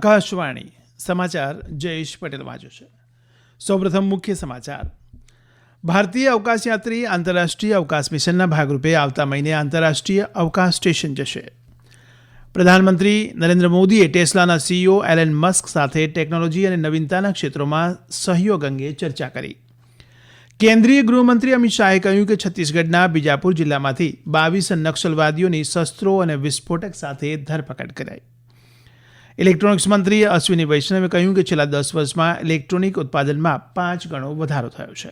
આકાશવાણી સમાચાર જયેશ પટેલ વાંચે છે. સૌપ્રથમ મુખ્ય સમાચાર. ભારતીય અવકાશયાત્રી આંતરરાષ્ટ્રીય અવકાશ મિશનના ભાગરૂપે આવતા મહિને આંતરરાષ્ટ્રીય અવકાશ સ્ટેશન જશે. પ્રધાનમંત્રી નરેન્દ્ર મોદીએ ટેસ્લાના સીઈઓ એલન મસ્ક સાથે ટેકનોલોજી અને નવીનતાના ક્ષેત્રોમાં સહયોગ અંગે ચર્ચા કરી. કેન્દ્રીય ગૃહમંત્રી અમિત શાહે કહ્યું કે છત્તીસગઢના બીજાપુર જિલ્લામાંથી 22 નક્સલવાદીઓની શસ્ત્રો અને વિસ્ફોટક સાથે ધરપકડ કરાઈ. ઇલેક્ટ્રોનિક્સ મંત્રી અશ્વિની વૈષ્ણવે કહ્યું કે છેલ્લા 10 વર્ષમાં ઇલેક્ટ્રોનિક ઉત્પાદનમાં 5 ગણો વધારો થયો છે.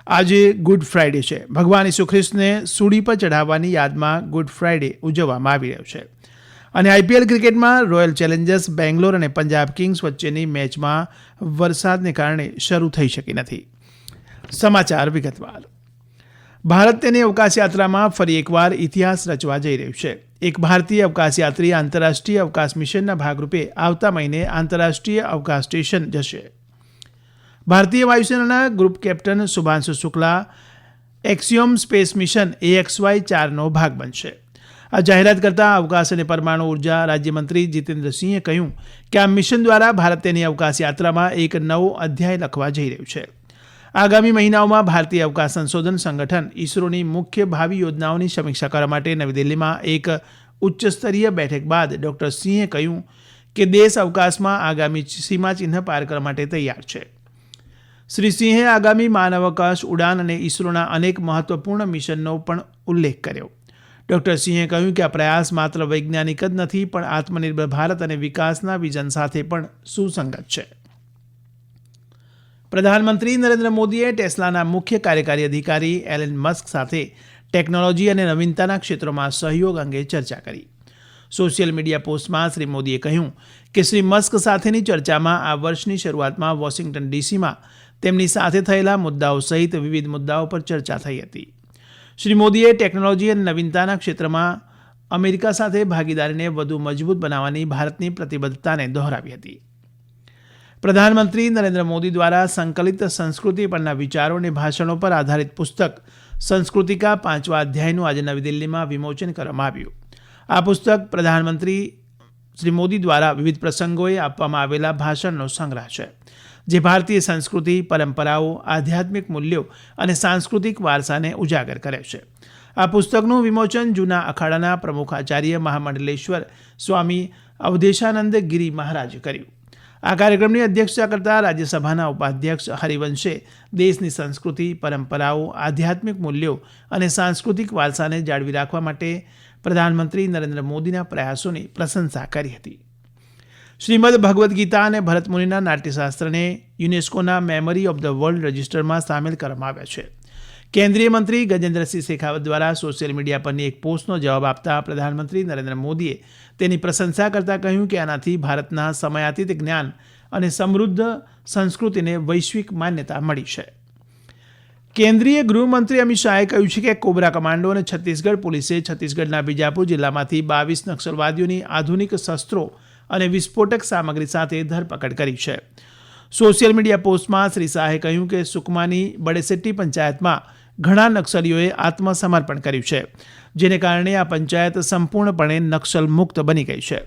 આજે ગુડ ફ્રાઇડે છે. ભગવાન ઈસુ ખ્રિસ્તને સૂળી પર ચઢાવવાની યાદમાં ગુડ ફ્રાઇડે ઉજવવામાં આવી રહ્યો છે. અને આઈપીએલ ક્રિકેટમાં રોયલ ચેલેન્જર્સ બેંગ્લોર અને પંજાબ કિંગ્સ વચ્ચેની મેચમાં વરસાદને કારણે શરૂ થઈ શકી નથી. સમાચાર વિગતવાર. ભારત તેની અવકાશ યાત્રામાં ફરી એકવાર ઇતિહાસ રચવા જઈ રહ્યું છે. એક ભારતીય અવકાશયાત્રી આંતરરાષ્ટ્રીય અવકાશ મિશનના ભાગરૂપે આવતા મહિને આંતરરાષ્ટ્રીય અવકાશ સ્ટેશન જશે. ભારતીય વાયુસેનાના group captain Shubhanshu Shukla Axiom space mission AXY-4નો ભાગ બનશે. આ જાહેરાત કરતા અવકાશ અને પરમાણુ ઉર્જા રાજ્યમંત્રી જીતેન્દ્રસિંહે કહ્યું કે આ મિશન દ્વારા ભારત તેની અવકાશ યાત્રામાં એક નવો અધ્યાય લખવા જઈ રહ્યું છે. આગામી મહિનાઓમાં ભારતીય અવકાશ સંશોધન સંગઠન ઇસરોની મુખ્ય ભાવિ યોજનાઓની સમીક્ષા કરવા માટે નવી દિલ્હીમાં એક ઉચ્ચસ્તરીય બેઠક બાદ ડોક્ટર સિંહે કહ્યું કે દેશ અવકાશમાં આગામી સીમાચિહ્ન પાર કરવા માટે તૈયાર છે. શ્રી સિંહે આગામી માનવાવકાશ ઉડાન અને ઇસરોના અનેક મહત્વપૂર્ણ મિશનનો પણ ઉલ્લેખ કર્યો. ડોક્ટર સિંહે કહ્યું કે આ પ્રયાસ માત્ર વૈજ્ઞાનિક જ નથી પણ આત્મનિર્ભર ભારત અને વિકાસના વિઝન સાથે પણ સુસંગત છે. પ્રધાનમંત્રી નરેન્દ્ર મોદીએ ટેસ્લાના મુખ્ય કાર્યકારી અધિકારી એલન મસ્ક સાથે ટેકનોલોજી અને નવીનતાના ક્ષેત્રોમાં સહયોગ અંગે ચર્ચા કરી. સોશિયલ મીડિયા પોસ્ટમાં શ્રી મોદીએ કહ્યું કે શ્રી મસ્ક સાથેની ચર્ચામાં આ વર્ષની શરૂઆતમાં વોશિંગ્ટન ડીસીમાં તેમની સાથે થયેલા મુદ્દાઓ સહિત વિવિધ મુદ્દાઓ પર ચર્ચા થઈ હતી. શ્રી મોદીએ ટેકનોલોજી અને નવીનતાના ક્ષેત્રમાં અમેરિકા સાથે ભાગીદારીને વધુ મજબૂત બનાવવાની ભારતની પ્રતિબદ્ધતાને દોહરાવી હતી. પ્રધાનમંત્રી નરેન્દ્ર મોદી દ્વારા સંકલિત સંસ્કૃતિ પરના વિચારો અને ભાષણો પર આધારિત પુસ્તક સંસ્કૃતિકા 5મા અધ્યાયનું આજે નવી દિલ્હીમાં વિમોચન કરવામાં આવ્યું. આ પુસ્તક પ્રધાનમંત્રી શ્રી મોદી દ્વારા વિવિધ પ્રસંગોએ આપવામાં આવેલા ભાષણનો સંગ્રહ છે, જે ભારતીય સંસ્કૃતિ, પરંપરાઓ, આધ્યાત્મિક મૂલ્યો અને સાંસ્કૃતિક વારસાને ઉજાગર કરે છે. આ પુસ્તકનું વિમોચન જૂના અખાડાના પ્રમુખ આચાર્ય મહામંડલેશ્વર સ્વામી અવધેશાનંદ ગિરી મહારાજે કર્યું. આ કાર્યક્રમની અધ્યક્ષતા કરતા રાજ્યસભાના ઉપાધ્યક્ષ હરિવંશે દેશની સંસ્કૃતિ, પરંપરાઓ, આધ્યાત્મિક મૂલ્યો અને સાંસ્કૃતિક વારસાને જાળવી રાખવા માટે પ્રધાનમંત્રી નરેન્દ્ર મોદીના પ્રયાસોની પ્રશંસા કરી હતી. શ્રીમદ ભગવદ્ ગીતા અને ભરતમુનિના નાટ્યશાસ્ત્રને યુનેસ્કોના મેમરી ઓફ ધ વર્લ્ડ રજિસ્ટરમાં સામેલ કરવામાં આવ્યા છે. કેન્દ્રીય મંત્રી ગજેન્દ્રસિંહ શેખાવત દ્વારા સોશિયલ મીડિયા પરની એક પોસ્ટનો જવાબ આપતા પ્રધાનમંત્રી નરેન્દ્ર મોદીએ તેની પ્રશંસા કરતા કહ્યું કે આનાથી ભારતના સમયાતીત જ્ઞાન અને સમૃદ્ધ સંસ્કૃતિને વૈશ્વિક માન્યતા મળી છે. કેન્દ્રીય ગૃહમંત્રી અમિત શાહે કહ્યું છે કે કોબરા કમાન્ડો અને છત્તીસગઢ પોલીસે છત્તીસગઢના બીજાપુર જિલ્લામાંથી 22 નક્સલવાદીઓની આધુનિક શસ્ત્રો અને વિસ્ફોટક સામગ્રી સાથે ધરપકડ કરી છે. સોશિયલ મીડિયા પોસ્ટમાં શ્રી શાહે કહ્યું કે સુકમાની બડેસેટ્ટી પંચાયતમાં ઘણા નક્સલીઓએ આત્મસમર્પણ કર્યું છે, જેને કારણે આ પંચાયત સંપૂર્ણપણે નક્સલ મુક્ત બની ગઈ છે.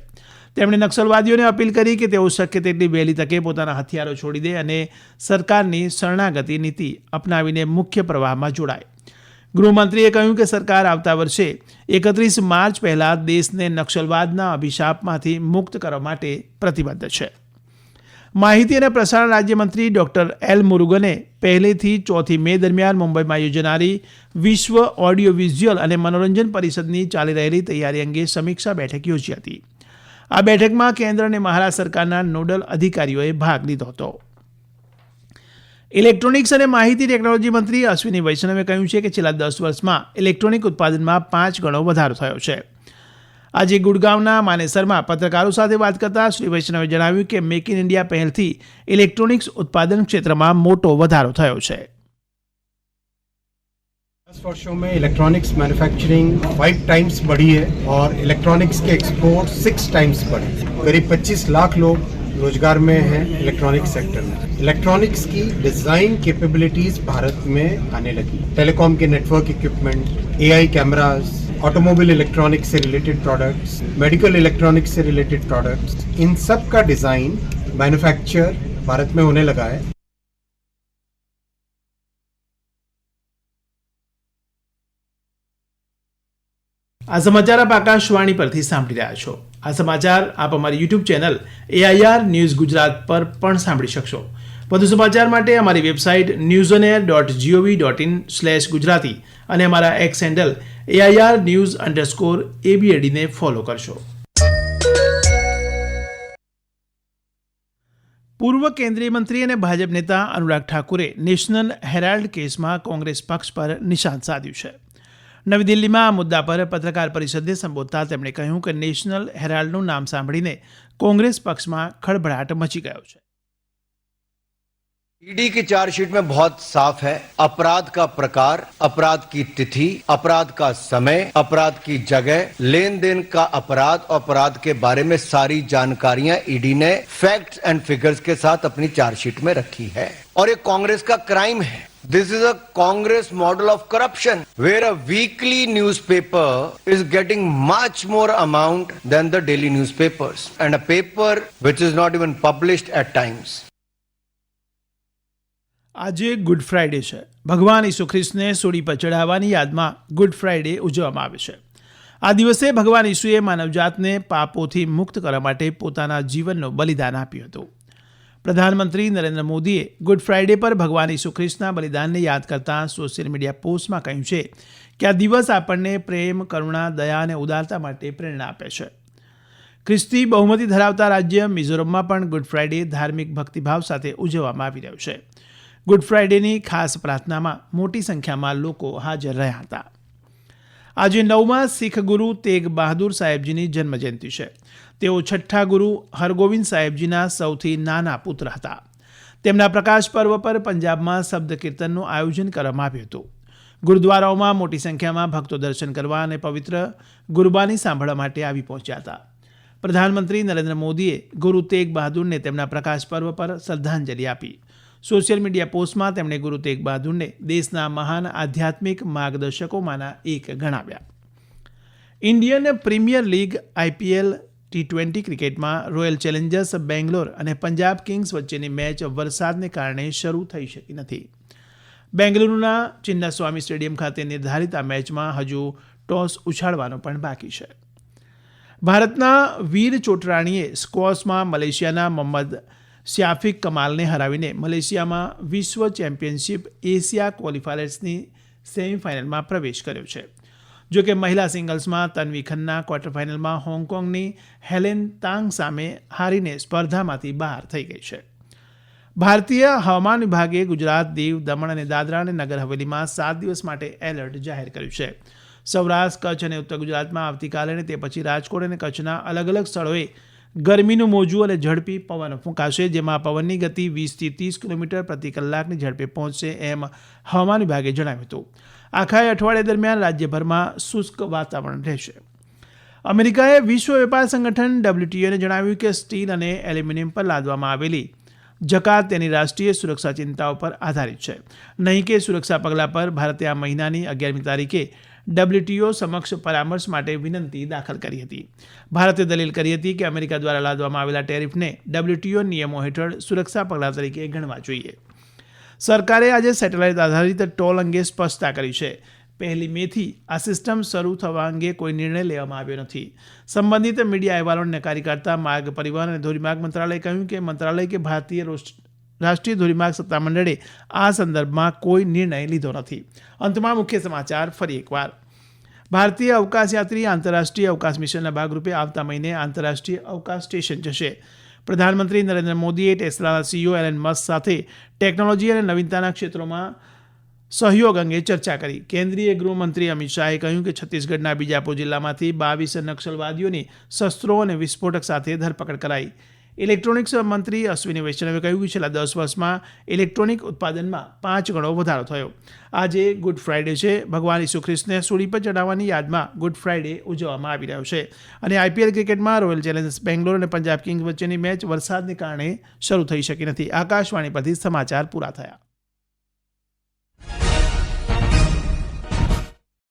તેમણે નક્સલવાદીઓને અપીલ કરી કે તેઓ શક્ય તેટલી વહેલી તકે પોતાના હથિયારો છોડી દે અને સરકારની શરણાગતિ નીતિ અપનાવીને મુખ્ય પ્રવાહમાં જોડાય. ગૃહમંત્રીએ કહ્યું કે સરકાર આવતા વર્ષે 31 માર્ચ પહેલાં દેશને નક્સલવાદના અભિશાપમાંથી મુક્ત કરવા માટે પ્રતિબદ્ધ છે. માહિતી અને પ્રસારણ રાજ્યમંત્રી ડોક્ટર એલ મુરુગને પહેલેથી 4 મે દરમિયાન મુંબઈમાં યોજાનારી વિશ્વ ઓડિયો વિઝ્યુઅલ અને મનોરંજન પરિષદની ચાલી રહેલી તૈયારી અંગે સમીક્ષા બેઠક યોજી હતી. આ બેઠકમાં કેન્દ્ર અને મહારાષ્ટ્ર સરકારના નોડલ અધિકારીઓએ ભાગ લીધો હતો. ઇલેક્ટ્રોનિક્સ અને માહિતી ટેકનોલોજી મંત્રી અશ્વિની વૈષ્ણવે કહ્યું છે કે છેલ્લા 10 વર્ષમાં ઇલેક્ટ્રોનિક ઉત્પાદનમાં 5 ગણો વધારો થયો છે. આજે ગુડગાંવના માનેસરમાં પત્રકારો સાથે વાત કરતા શ્રી વૈષ્ણવે જણાવ્યું કે મેક ઇન ઇન્ડિયા પહેલથી ઇલેક્ટ્રોનિક્સ ઉત્પાદન ક્ષેત્રમાં મોટો વધારો થયો છે. 10 वर्षों में इलेक्ट्रॉनिक्स मैन्युफैक्चरिंग 5 टाइम्स बढ़ी है और इलेक्ट्रॉनिक्स के एक्सपोर्ट 6 टाइम्स बढ़े. करीब 25 लाख लोग रोजगार में हैं इलेक्ट्रॉनिक्स सेक्टर में. इलेक्ट्रॉनिक्स की डिजाइन कैपेबिलिटीज भारत में आने लगी. टेलीकॉम के network equipment, AI cameras, automobile electronics से रिलेटेड प्रोडक्ट्स, मेडिकल इलेक्ट्रॉनिक्स से रिलेटेड प्रोडक्ट्स, इन सब का डिज़ाइन मैन्युफैक्चर भारत में होने लगा है। આ સમાચાર આપ આકાશવાણી પરથી સાંભળી રહ્યા છો. આ સમાચાર આપ અમારી YouTube channel AIR news Gujarat પર પણ સાંભળી શકશો. વધુ સમાચાર માટે અમારી વેબસાઇટ newsonair.gov.in/gujarati અને અમારા એક્સ હેન્ડલ AIR_news_ABAD ને ફોલો કરશો. પૂર્વ કેન્દ્રીય મંત્રી અને ભાજપ નેતા અનુરાગ ઠાકુરે નેશનલ હેરાલ્ડ કેસમાં કોંગ્રેસ પક્ષ પર નિશાન સાધ્યું છે. નવી દિલ્હીમાં આ મુદ્દા પર પત્રકાર પરિષદને સંબોધતા તેમણે કહ્યું કે નેશનલ હેરાલ્ડનું નામ સાંભળીને કોંગ્રેસ પક્ષમાં ખળભળાટ મચી ગયો છે. ईडी की चार्जशीट में बहुत साफ है, अपराध का प्रकार, अपराध की तिथि, अपराध का समय, अपराध की जगह, लेन देन का अपराध और अपराध के बारे में सारी जानकारियां ईडी ने फैक्ट्स एंड फिगर्स के साथ अपनी चार्जशीट में रखी है. और ये कांग्रेस का क्राइम है. This is a Congress model of corruption where a weekly newspaper is getting much more amount than the daily newspapers and a paper which is not even published at times. આજે good Friday છે. ભગવાન ઈસુ ખ્રિસ્તને સૂળી પર ચઢાવવાની યાદમાં good Friday ઉજવવામાં આવે છે. આ દિવસે ભગવાન ઈસુએ માનવજાતને પાપોથી મુક્ત કરવા માટે પોતાના જીવનનું બલિદાન આપ્યું હતું. પ્રધાનમંત્રી નરેન્દ્ર મોદીએ ગુડ ફ્રાઇડે પર ભગવાન ઈસુ ખ્રિસ્તના બલિદાનને યાદ કરતા સોશિયલ મીડિયા પોસ્ટમાં કહ્યું છે કે આ દિવસ આપણને પ્રેમ, કરુણા, દયા અને ઉદારતા માટે પ્રેરણા આપે છે. ખ્રિસ્તી બહુમતી ધરાવતા રાજ્ય મિઝોરમમાં પણ ગુડ ફ્રાઇડે ધાર્મિક ભક્તિભાવ સાથે ઉજવવામાં આવી રહ્યો છે. ગુડ ફ્રાઇડેની ખાસ પ્રાર્થનામાં મોટી સંખ્યામાં લોકો હાજર રહ્યા હતા. આજે 9મા શીખ ગુરુ તેગ બહાદુર સાહેબજીની જન્મજયંતિ છે. તેઓ 6ઠ્ઠા ગુરુ હરગોવિંદ સાહેબજીના સૌથી નાના પુત્ર હતા. તેમના પ્રકાશ પર્વ પર પંજાબમાં શબ્દ કીર્તનનું આયોજન કરવામાં આવ્યું હતું. ગુરુદ્વારાઓમાં મોટી સંખ્યામાં ભક્તો દર્શન કરવા અને પવિત્ર ગુરબાની સાંભળવા માટે આવી પહોંચ્યા હતા. પ્રધાનમંત્રી નરેન્દ્ર મોદીએ ગુરુ તેગ બહાદુરને તેમના પ્રકાશ પર્વ પર શ્રદ્ધાંજલિ આપી. સોશિયલ મીડિયા પોસ્ટમાં તેમણે ગુરુ તેગ બહાદુરને દેશના મહાન આધ્યાત્મિક માર્ગદર્શકોમાંના એક ગણાવ્યા. Indian premier league IPL T20 ક્રિકેટમાં રોયલ ચેલેન્જર્સ બેંગ્લોર અને પંજાબ કિંગ્સ વચ્ચેની મેચ વરસાદને કારણે શરૂ થઈ શકી નથી. બેંગલુરુના ચિન્નાસ્વામી સ્ટેડિયમ ખાતે નિર્ધારિત આ મેચમાં હજુ ટોસ ઉછાળવાનો પણ બાકી છે. ભારતના વીર ચોટરાણીએ સ્ક્વોશમાં મલેશિયાના મોહમ્મદ શિયાફિક કમાલને હરાવીને મલેશિયામાં વિશ્વ ચેમ્પિયનશિપ એશિયા ક્વોલિફાયર્સની સેમીફાઇનલમાં પ્રવેશ કર્યો છે. જોકે મહિલા સિંગલ્સમાં તન્વી ખન્ના ક્વાર્ટર ફાઇનલમાં હોંગકોંગની હેલેન તાંગ સામે હારીને સ્પર્ધામાંથી બહાર થઈ ગઈ છે. ભારતીય હવામાન વિભાગે ગુજરાત, દીવ, દમણ અને દાદરા અને નગર હવેલીમાં 7 દિવસ માટે એલર્ટ જાહેર કર્યું છે. સૌરાષ્ટ્ર, કચ્છ અને ઉત્તર ગુજરાતમાં આવતીકાલે અને તે પછી રાજકોટ અને કચ્છના અલગ અલગ સ્થળોએ ગરમીનું મોજું અને ઝડપી પવન ફૂંકાશે, જેમાં પવનની ગતિ 20થી 30 કિલોમીટર પ્રતિ કલાકની ઝડપે પહોંચશે એમ હવામાન વિભાગે જણાવ્યું હતું. આખા અઠવાડિયા દરમિયાન રાજ્યભરમાં શુષ્ક વાતાવરણ રહેશે. અમેરિકાએ વિશ્વ વેપાર સંગઠન WTOને જણાવ્યું કે સ્ટીલ અને એલ્યુમિનિયમ પર લાદવામાં આવેલી જકાત તેની રાષ્ટ્રીય સુરક્ષા ચિંતાઓ પર આધારિત છે, નહીં કે સુરક્ષા પગલાં પર. ભારતે આ મહિનાની 11મી તારીખે WTO સમક્ષ પરામર્શ માટે વિનંતી દાખલ કરી હતી. ભારતે દલીલ કરી હતી કે અમેરિકા દ્વારા લાદવામાં આવેલા ટેરિફને WTO નિયમો હેઠળ સુરક્ષા પગલાં તરીકે ગણવા જોઈએ. સરકારે આજે સેટેલાઇટ આધારિત ટોલ અંગે સ્પષ્ટતા કરી છે. 1 મેથી આ સિસ્ટમ શરૂ થવા અંગે કોઈ નિર્ણય લેવામાં આવ્યો નથી. સંબંધિત મીડિયા અહેવાલોને નકારી કાઢતા માર્ગ પરિવહન અને ધોરીમાર્ગ મંત્રાલયે કહ્યું કે મંત્રાલય કે ભારતીય રાષ્ટ્રીય ધોરીમાર્ગ સત્તામંડળે આ સંદર્ભમાં કોઈ નિર્ણય લીધો નથી. અંતમાં મુખ્ય સમાચાર ફરી એકવાર. ભારતીય અવકાશયાત્રી આંતરરાષ્ટ્રીય અવકાશ મિશનના ભાગરૂપે આવતા મહિને આંતરરાષ્ટ્રીય અવકાશ સ્ટેશન જશે. પ્રધાનમંત્રી નરેન્દ્ર મોદીએ ટેસ્લાના CEO એલન મસ્ક સાથે ટેકનોલોજી અને નવીનતાના ક્ષેત્રોમાં સહયોગ અંગે ચર્ચા કરી. કેન્દ્રીય ગૃહમંત્રી અમિત શાહે કહ્યું કે છત્તીસગઢના બીજાપુર જિલ્લામાંથી 22 નક્સલવાદીઓની શસ્ત્રો અને વિસ્ફોટક સાથે ધરપકડ કરાઈ. ઇલેક્ટ્રોનિક્સ મંત્રી અશ્વિની વૈષ્ણવે કહ્યું કે છેલ્લા 10 વર્ષમાં ઇલેક્ટ્રોનિક ઉત્પાદનમાં 5 ગણો વધારો થયો. આજે ગુડ ફ્રાઇડે છે. ભગવાન ઈસુ ખ્રિસ્તને સૂળી પર ચઢાવવાની યાદમાં ગુડ ફ્રાઇડે ઉજવવામાં આવી રહ્યો છે. અને IPL ક્રિકેટમાં રોયલ ચેલેન્જર્સ બેંગ્લોર અને પંજાબ કિંગ્સ વચ્ચેની મેચ વરસાદને કારણે શરૂ થઈ શકી નથી. આકાશવાણી પરથી સમાચાર પૂરા થયા.